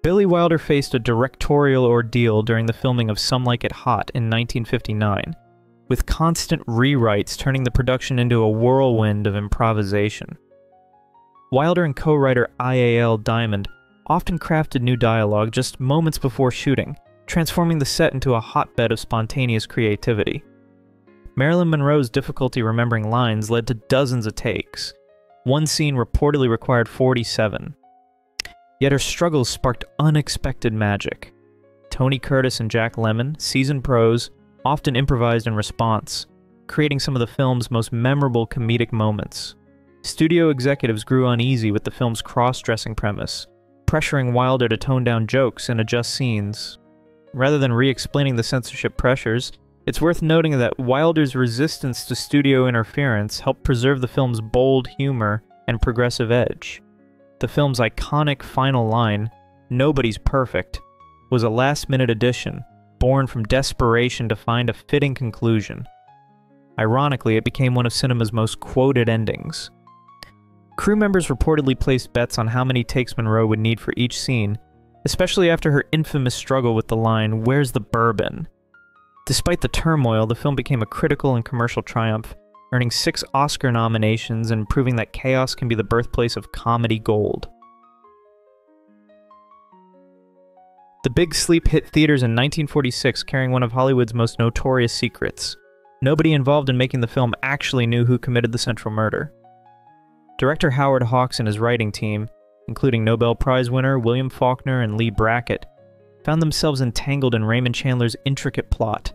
Billy Wilder faced a directorial ordeal during the filming of Some Like It Hot in 1959, with constant rewrites turning the production into a whirlwind of improvisation. Wilder and co-writer I.A.L. Diamond often crafted new dialogue just moments before shooting, transforming the set into a hotbed of spontaneous creativity. Marilyn Monroe's difficulty remembering lines led to dozens of takes. One scene reportedly required 47. Yet her struggles sparked unexpected magic. Tony Curtis and Jack Lemmon, seasoned pros, often improvised in response, creating some of the film's most memorable comedic moments. Studio executives grew uneasy with the film's cross-dressing premise, pressuring Wilder to tone down jokes and adjust scenes. Rather than re-explaining the censorship pressures, it's worth noting that Wilder's resistance to studio interference helped preserve the film's bold humor and progressive edge. The film's iconic final line, "Nobody's perfect," was a last-minute addition, born from desperation to find a fitting conclusion. Ironically, it became one of cinema's most quoted endings. Crew members reportedly placed bets on how many takes Monroe would need for each scene, especially after her infamous struggle with the line, "Where's the bourbon?" Despite the turmoil, the film became a critical and commercial triumph, earning 6 Oscar nominations and proving that chaos can be the birthplace of comedy gold. The Big Sleep hit theaters in 1946, carrying one of Hollywood's most notorious secrets. Nobody involved in making the film actually knew who committed the central murder. Director Howard Hawks and his writing team, including Nobel Prize winner William Faulkner and Lee Brackett, found themselves entangled in Raymond Chandler's intricate plot,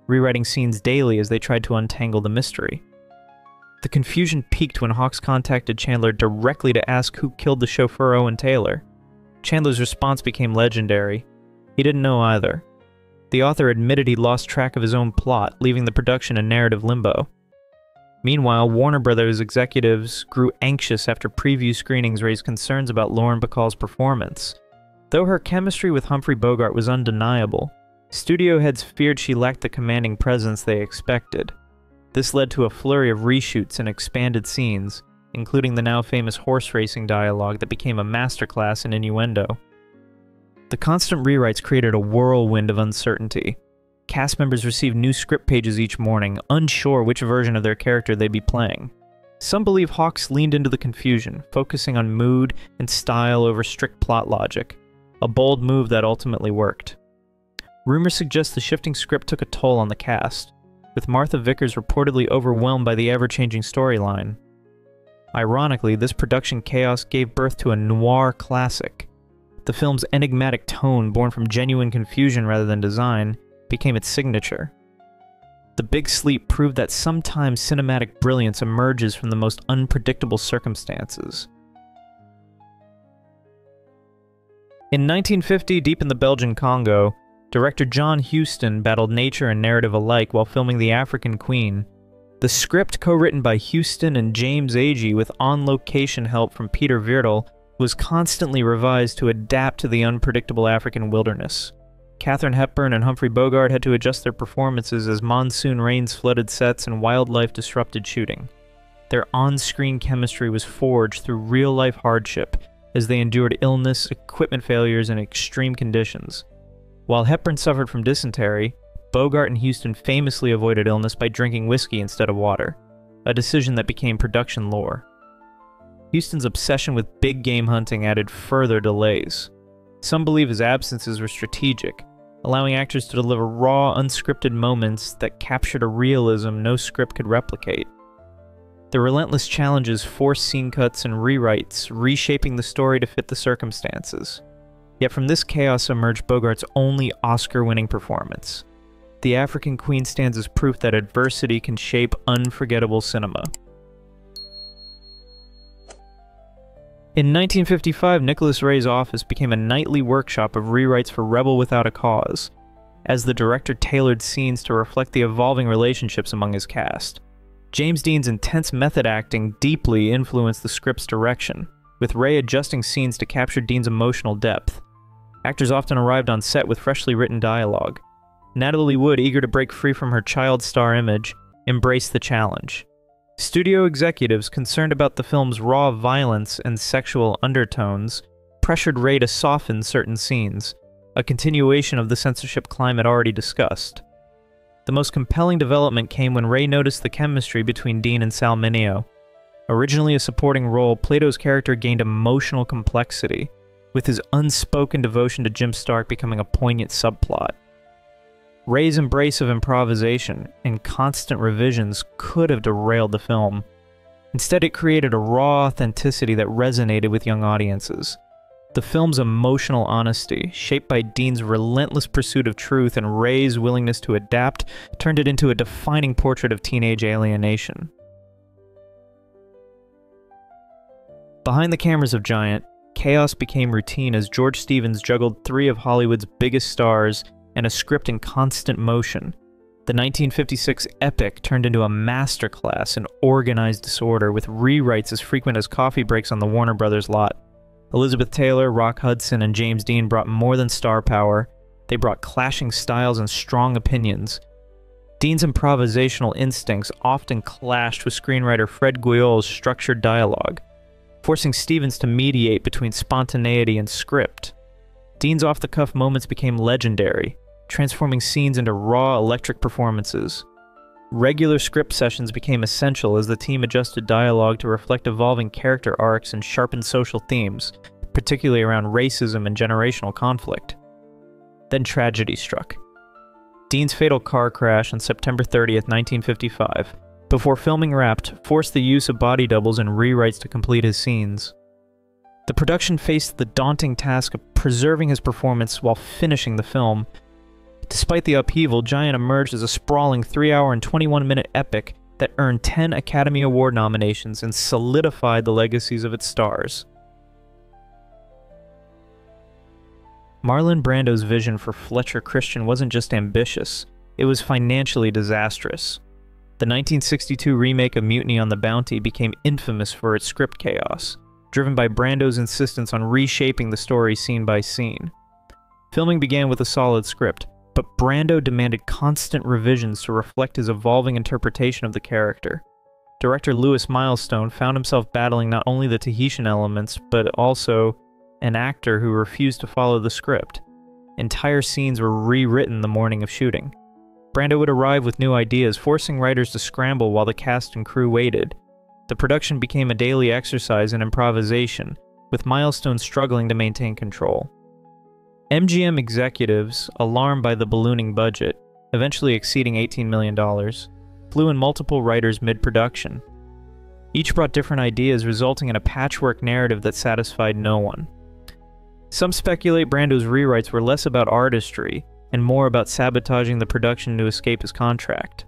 rewriting scenes daily as they tried to untangle the mystery. The confusion peaked when Hawks contacted Chandler directly to ask who killed the chauffeur Owen Taylor. Chandler's response became legendary. He didn't know either. The author admitted he lost track of his own plot, leaving the production in narrative limbo. Meanwhile, Warner Brothers executives grew anxious after preview screenings raised concerns about Lauren Bacall's performance. Though her chemistry with Humphrey Bogart was undeniable, studio heads feared she lacked the commanding presence they expected. This led to a flurry of reshoots and expanded scenes, including the now famous horse racing dialogue that became a masterclass in innuendo. The constant rewrites created a whirlwind of uncertainty. Cast members received new script pages each morning, unsure which version of their character they'd be playing. Some believe Hawks leaned into the confusion, focusing on mood and style over strict plot logic, a bold move that ultimately worked. Rumors suggest the shifting script took a toll on the cast, with Martha Vickers reportedly overwhelmed by the ever-changing storyline. Ironically, this production chaos gave birth to a noir classic. The film's enigmatic tone, born from genuine confusion rather than design, became its signature. The Big Sleep proved that sometimes cinematic brilliance emerges from the most unpredictable circumstances. In 1950, deep in the Belgian Congo, director John Huston battled nature and narrative alike while filming The African Queen. The script, co-written by Huston and James Agee with on-location help from Peter Viertel, was constantly revised to adapt to the unpredictable African wilderness. Katharine Hepburn and Humphrey Bogart had to adjust their performances as monsoon rains flooded sets and wildlife disrupted shooting. Their on-screen chemistry was forged through real-life hardship as they endured illness, equipment failures, and extreme conditions. While Hepburn suffered from dysentery, Bogart and Huston famously avoided illness by drinking whiskey instead of water, a decision that became production lore. Huston's obsession with big game hunting added further delays. Some believe his absences were strategic, allowing actors to deliver raw, unscripted moments that captured a realism no script could replicate. The relentless challenges forced scene cuts and rewrites, reshaping the story to fit the circumstances. Yet from this chaos emerged Bogart's only Oscar-winning performance. The African Queen stands as proof that adversity can shape unforgettable cinema. In 1955, Nicholas Ray's office became a nightly workshop of rewrites for Rebel Without a Cause, as the director tailored scenes to reflect the evolving relationships among his cast. James Dean's intense method acting deeply influenced the script's direction, with Ray adjusting scenes to capture Dean's emotional depth. Actors often arrived on set with freshly written dialogue. Natalie Wood, eager to break free from her child star image, embraced the challenge. Studio executives, concerned about the film's raw violence and sexual undertones, pressured Ray to soften certain scenes, a continuation of the censorship climate already discussed. The most compelling development came when Ray noticed the chemistry between Dean and Sal Mineo. Originally a supporting role, Plato's character gained emotional complexity, with his unspoken devotion to Jim Stark becoming a poignant subplot. Ray's embrace of improvisation and constant revisions could have derailed the film. Instead, it created a raw authenticity that resonated with young audiences. The film's emotional honesty, shaped by Dean's relentless pursuit of truth and Ray's willingness to adapt, turned it into a defining portrait of teenage alienation. Behind the cameras of Giant, chaos became routine as George Stevens juggled three of Hollywood's biggest stars and a script in constant motion. The 1956 epic turned into a masterclass in organized disorder, with rewrites as frequent as coffee breaks on the Warner Brothers lot. Elizabeth Taylor, Rock Hudson, and James Dean brought more than star power. They brought clashing styles and strong opinions. Dean's improvisational instincts often clashed with screenwriter Fred Guiol's structured dialogue, forcing Stevens to mediate between spontaneity and script. Dean's off-the-cuff moments became legendary, transforming scenes into raw, electric performances. Regular script sessions became essential as the team adjusted dialogue to reflect evolving character arcs and sharpened social themes, particularly around racism and generational conflict. Then tragedy struck. Dean's fatal car crash on September 30th, 1955, before filming wrapped, forced the use of body doubles and rewrites to complete his scenes. The production faced the daunting task of preserving his performance while finishing the film. Despite the upheaval, Giant emerged as a sprawling 3-hour and 21-minute epic that earned 10 Academy Award nominations and solidified the legacies of its stars. Marlon Brando's vision for Fletcher Christian wasn't just ambitious, it was financially disastrous. The 1962 remake of Mutiny on the Bounty became infamous for its script chaos, driven by Brando's insistence on reshaping the story scene by scene. Filming began with a solid script, but Brando demanded constant revisions to reflect his evolving interpretation of the character. Director Louis Milestone found himself battling not only the Tahitian elements, but also an actor who refused to follow the script. Entire scenes were rewritten the morning of shooting. Brando would arrive with new ideas, forcing writers to scramble while the cast and crew waited. The production became a daily exercise in improvisation, with Milestone struggling to maintain control. MGM executives, alarmed by the ballooning budget, eventually exceeding $18 million, flew in multiple writers mid-production. Each brought different ideas, resulting in a patchwork narrative that satisfied no one. Some speculate Brando's rewrites were less about artistry and more about sabotaging the production to escape his contract.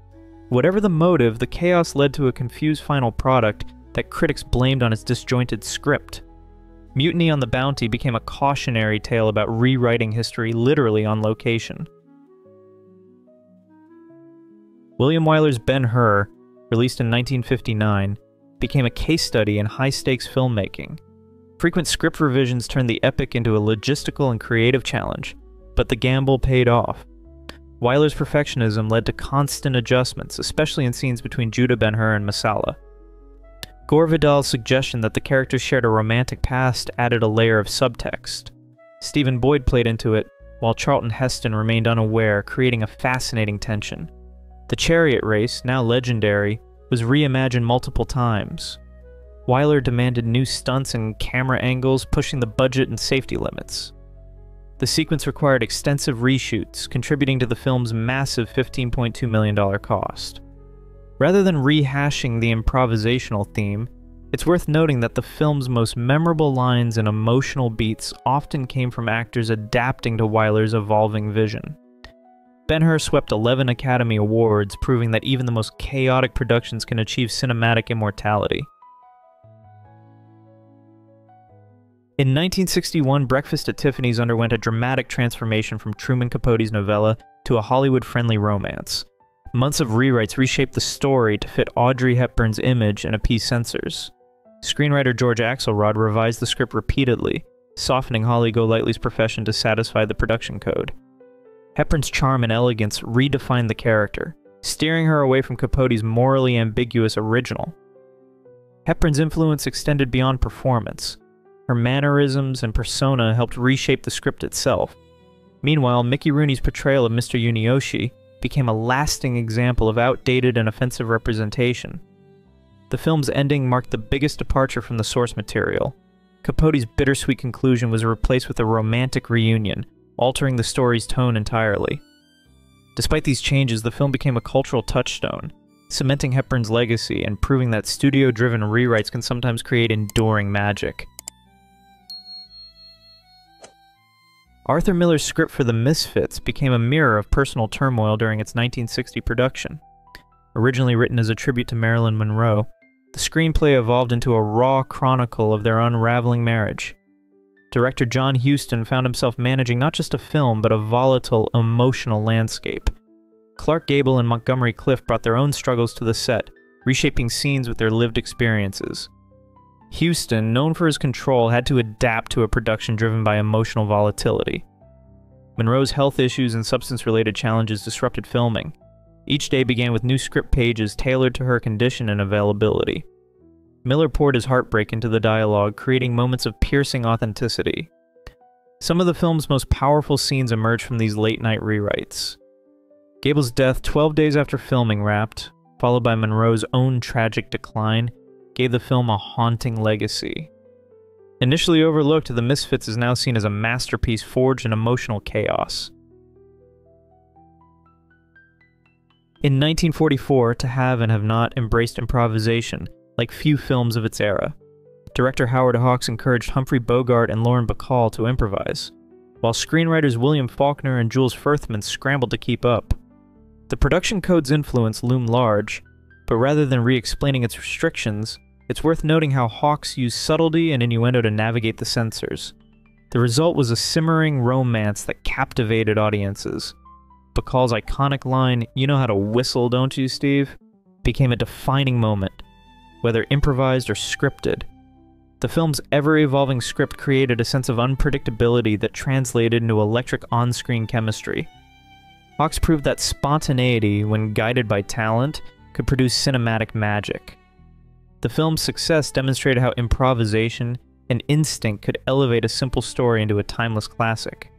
Whatever the motive, the chaos led to a confused final product that critics blamed on its disjointed script. Mutiny on the Bounty became a cautionary tale about rewriting history literally on location. William Wyler's Ben-Hur, released in 1959, became a case study in high-stakes filmmaking. Frequent script revisions turned the epic into a logistical and creative challenge, but the gamble paid off. Wyler's perfectionism led to constant adjustments, especially in scenes between Judah Ben-Hur and Masala. Gore Vidal's suggestion that the characters shared a romantic past added a layer of subtext. Stephen Boyd played into it, while Charlton Heston remained unaware, creating a fascinating tension. The chariot race, now legendary, was reimagined multiple times. Wyler demanded new stunts and camera angles, pushing the budget and safety limits. The sequence required extensive reshoots, contributing to the film's massive $15.2 million cost. Rather than rehashing the improvisational theme, it's worth noting that the film's most memorable lines and emotional beats often came from actors adapting to Wyler's evolving vision. Ben-Hur swept 11 Academy Awards, proving that even the most chaotic productions can achieve cinematic immortality. In 1961, Breakfast at Tiffany's underwent a dramatic transformation from Truman Capote's novella to a Hollywood-friendly romance. Months of rewrites reshaped the story to fit Audrey Hepburn's image and appease censors. Screenwriter George Axelrod revised the script repeatedly, softening Holly Golightly's profession to satisfy the production code. Hepburn's charm and elegance redefined the character, steering her away from Capote's morally ambiguous original. Hepburn's influence extended beyond performance. Her mannerisms and persona helped reshape the script itself. Meanwhile, Mickey Rooney's portrayal of Mr. Yunioshi became a lasting example of outdated and offensive representation. The film's ending marked the biggest departure from the source material. Capote's bittersweet conclusion was replaced with a romantic reunion, altering the story's tone entirely. Despite these changes, the film became a cultural touchstone, cementing Hepburn's legacy and proving that studio-driven rewrites can sometimes create enduring magic. Arthur Miller's script for The Misfits became a mirror of personal turmoil during its 1960 production. Originally written as a tribute to Marilyn Monroe, the screenplay evolved into a raw chronicle of their unraveling marriage. Director John Huston found himself managing not just a film, but a volatile, emotional landscape. Clark Gable and Montgomery Clift brought their own struggles to the set, reshaping scenes with their lived experiences. Huston, known for his control, had to adapt to a production driven by emotional volatility. Monroe's health issues and substance-related challenges disrupted filming. Each day began with new script pages tailored to her condition and availability. Miller poured his heartbreak into the dialogue, creating moments of piercing authenticity. Some of the film's most powerful scenes emerged from these late-night rewrites. Gable's death 12 days after filming wrapped, followed by Monroe's own tragic decline, gave the film a haunting legacy. Initially overlooked, The Misfits is now seen as a masterpiece forged in emotional chaos. In 1944, To Have and Have Not embraced improvisation, like few films of its era. Director Howard Hawks encouraged Humphrey Bogart and Lauren Bacall to improvise, while screenwriters William Faulkner and Jules Furthman scrambled to keep up. The production code's influence loomed large, but rather than re-explaining its restrictions, it's worth noting how Hawks used subtlety and innuendo to navigate the censors. The result was a simmering romance that captivated audiences. Bacall's iconic line, "You know how to whistle, don't you, Steve?" became a defining moment, whether improvised or scripted. The film's ever-evolving script created a sense of unpredictability that translated into electric on-screen chemistry. Hawks proved that spontaneity, when guided by talent, could produce cinematic magic. The film's success demonstrated how improvisation and instinct could elevate a simple story into a timeless classic.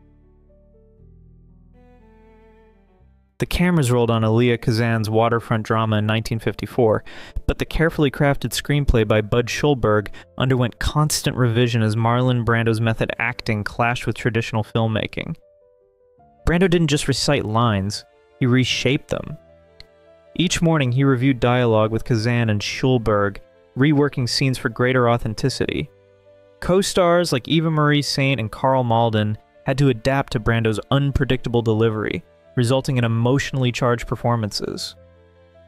The cameras rolled on Elia Kazan's waterfront drama in 1954, but the carefully crafted screenplay by Bud Schulberg underwent constant revision as Marlon Brando's method acting clashed with traditional filmmaking. Brando didn't just recite lines, he reshaped them. Each morning he reviewed dialogue with Kazan and Schulberg, reworking scenes for greater authenticity. Co-stars like Eva Marie Saint and Carl Malden had to adapt to Brando's unpredictable delivery, resulting in emotionally charged performances.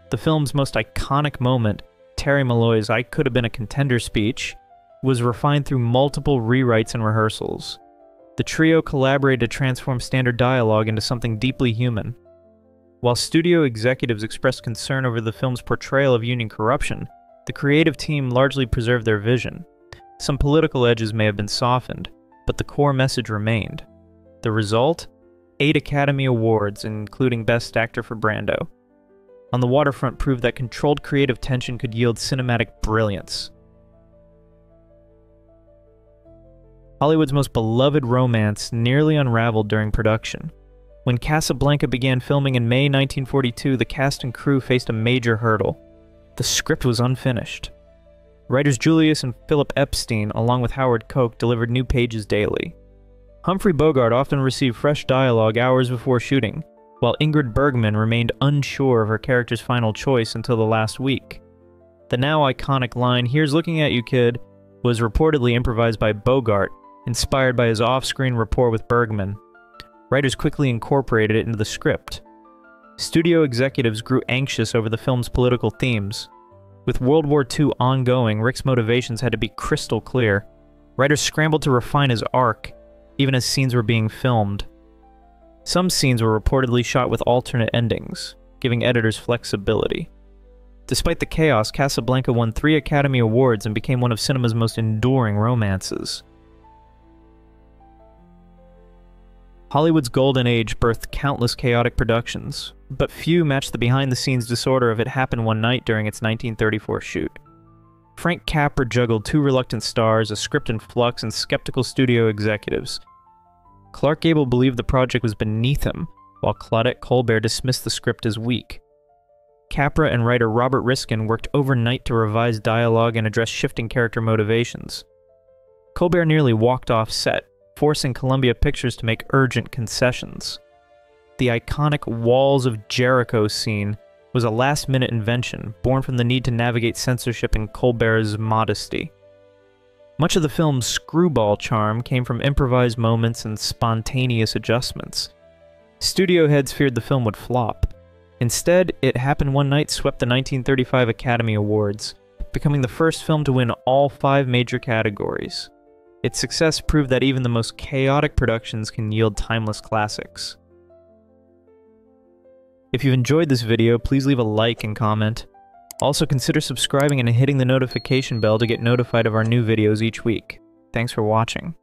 The film's most iconic moment, Terry Malloy's "I Could Have Been a Contender" speech, was refined through multiple rewrites and rehearsals. The trio collaborated to transform standard dialogue into something deeply human. While studio executives expressed concern over the film's portrayal of union corruption, the creative team largely preserved their vision. Some political edges may have been softened, but the core message remained. The result? 8 Academy Awards, including Best Actor for Brando. On the Waterfront proved that controlled creative tension could yield cinematic brilliance. Hollywood's most beloved romance nearly unraveled during production. When Casablanca began filming in May 1942, the cast and crew faced a major hurdle. The script was unfinished. Writers Julius and Philip Epstein, along with Howard Koch, delivered new pages daily. Humphrey Bogart often received fresh dialogue hours before shooting, while Ingrid Bergman remained unsure of her character's final choice until the last week. The now iconic line, "Here's looking at you, kid," was reportedly improvised by Bogart, inspired by his off-screen rapport with Bergman. Writers quickly incorporated it into the script. Studio executives grew anxious over the film's political themes. With World War II ongoing, Rick's motivations had to be crystal clear. Writers scrambled to refine his arc, even as scenes were being filmed. Some scenes were reportedly shot with alternate endings, giving editors flexibility. Despite the chaos, Casablanca won 3 Academy Awards and became one of cinema's most enduring romances. Hollywood's golden age birthed countless chaotic productions, but few matched the behind-the-scenes disorder of It Happened One Night during its 1934 shoot. Frank Capra juggled two reluctant stars, a script in flux, and skeptical studio executives. Clark Gable believed the project was beneath him, while Claudette Colbert dismissed the script as weak. Capra and writer Robert Riskin worked overnight to revise dialogue and address shifting character motivations. Colbert nearly walked off set, forcing Columbia Pictures to make urgent concessions. The iconic Walls of Jericho scene was a last-minute invention, born from the need to navigate censorship and Colbert's modesty. Much of the film's screwball charm came from improvised moments and spontaneous adjustments. Studio heads feared the film would flop. Instead, It Happened One Night swept the 1935 Academy Awards, becoming the first film to win all 5 major categories. Its success proved that even the most chaotic productions can yield timeless classics. If you've enjoyed this video, please leave a like and comment. Also consider subscribing and hitting the notification bell to get notified of our new videos each week. Thanks for watching.